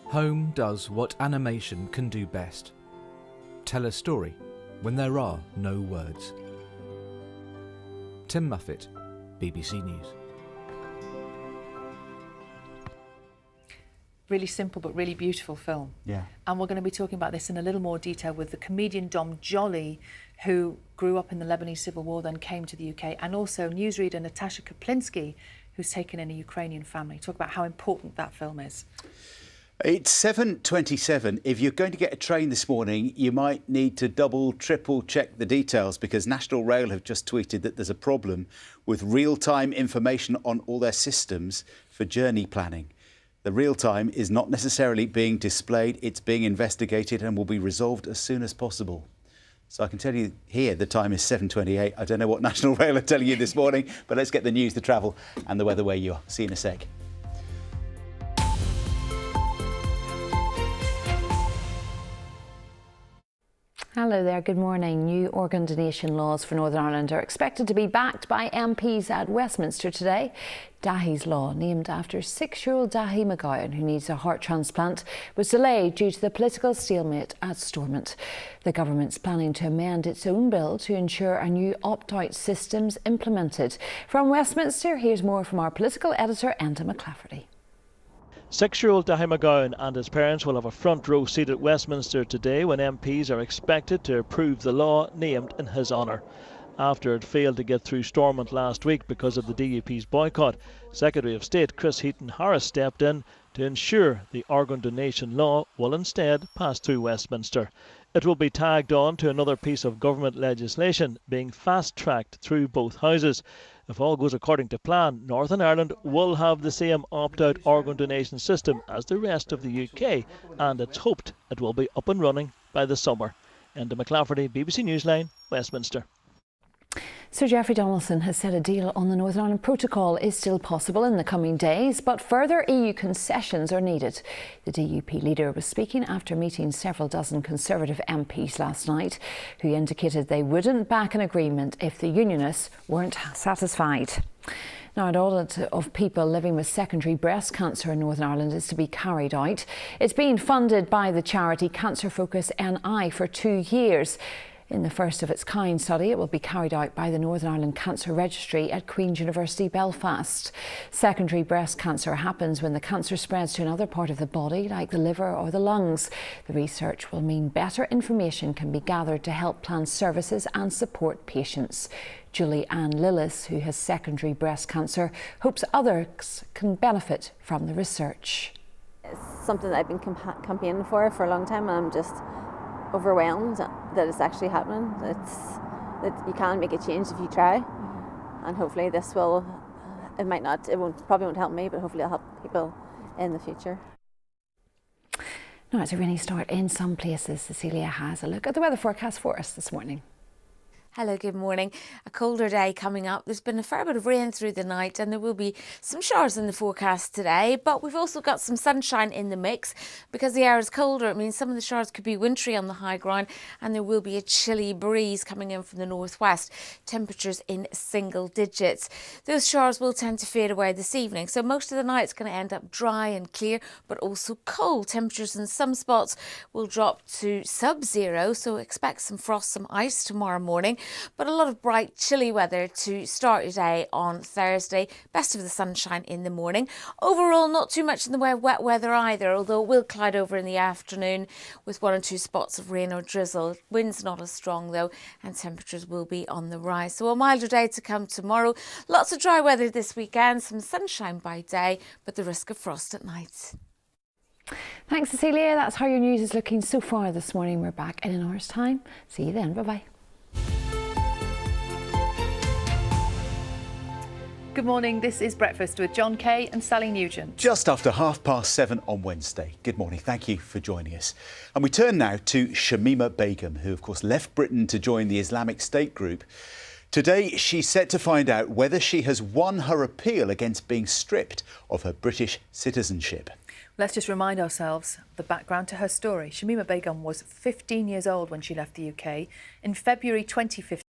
Home does what animation can do best. Tell a story when there are no words. Tim Muffet, BBC News. Really simple but really beautiful film. Yeah. And we're going to be talking about this in a little more detail with the comedian Dom Joly, who grew up in the Lebanese Civil War, then came to the UK, and also newsreader Natasha Kaplinsky, who's taken in a Ukrainian family. Talk about how important that film is. It's 7:27. If you're going to get a train this morning, you might need to double, triple check the details, because National Rail have just tweeted that there's a problem with real-time information on all their systems for journey planning. The real-time is not necessarily being displayed, it's being investigated and will be resolved as soon as possible. So I can tell you here the time is 7:28. I don't know what National Rail are telling you this morning, but let's get the news, the travel and the weather where you are. See you in a sec. Hello there, good morning. New organ donation laws for Northern Ireland are expected to be backed by MPs at Westminster today. Dahi's law, named after 6-year-old Dahi McGowan, who needs a heart transplant, was delayed due to the political stalemate at Stormont. The government's planning to amend its own bill to ensure a new opt-out system's implemented. From Westminster, here's more from our political editor, Enda McClafferty. 6-year-old Dahi McGowan and his parents will have a front row seat at Westminster today when MPs are expected to approve the law named in his honour. After it failed to get through Stormont last week because of the DUP's boycott, Secretary of State Chris Heaton-Harris stepped in to ensure the organ donation law will instead pass through Westminster. It will be tagged on to another piece of government legislation being fast-tracked through both houses. If all goes according to plan, Northern Ireland will have the same opt-out organ donation system as the rest of the UK, and it's hoped it will be up and running by the summer. Enda McClafferty, BBC Newsline, Westminster. Sir Geoffrey Donaldson has said a deal on the Northern Ireland Protocol is still possible in the coming days, but further EU concessions are needed. The DUP leader was speaking after meeting several dozen Conservative MPs last night, who indicated they wouldn't back an agreement if the Unionists weren't satisfied. Now, an audit of people living with secondary breast cancer in Northern Ireland is to be carried out. It's being funded by the charity Cancer Focus NI for 2 years. In the first of its kind study, it will be carried out by the Northern Ireland Cancer Registry at Queen's University Belfast. Secondary breast cancer happens when the cancer spreads to another part of the body, like the liver or the lungs. The research will mean better information can be gathered to help plan services and support patients. Julie Ann Lillis, who has secondary breast cancer, hopes others can benefit from the research. It's something that I've been campaigning for a long time, and I'm just overwhelmed that it's actually happening. That you can make a change if you try, and hopefully this will. Probably won't help me, but hopefully it'll help people in the future. Now it's a rainy start in some places. Cecilia has a look at the weather forecast for us this morning. Hello, good morning. A colder day coming up. There's been a fair bit of rain through the night and there will be some showers in the forecast today, but we've also got some sunshine in the mix. Because the air is colder, it means some of the showers could be wintry on the high ground and there will be a chilly breeze coming in from the northwest. Temperatures in single digits. Those showers will tend to fade away this evening, so most of the night's going to end up dry and clear, but also cold. Temperatures in some spots will drop to sub-zero, so expect some frost, some ice tomorrow morning. But a lot of bright, chilly weather to start your day on Thursday. Best of the sunshine in the morning. Overall, not too much in the way of wet weather either, although it will cloud over in the afternoon with 1 or 2 spots of rain or drizzle. Wind's not as strong though, and temperatures will be on the rise. So a milder day to come tomorrow. Lots of dry weather this weekend, some sunshine by day, but the risk of frost at night. Thanks, Cecilia. That's how your news is looking so far this morning. We're back in an hour's time. See you then. Bye-bye. Good morning, this is Breakfast with John Kay and Sally Nugent. Just after 7:30 on Wednesday. Good morning, thank you for joining us. And we turn now to Shamima Begum, who of course left Britain to join the Islamic State group. Today she's set to find out whether she has won her appeal against being stripped of her British citizenship. Let's just remind ourselves the background to her story. Shamima Begum was 15 years old when she left the UK. In February 2015,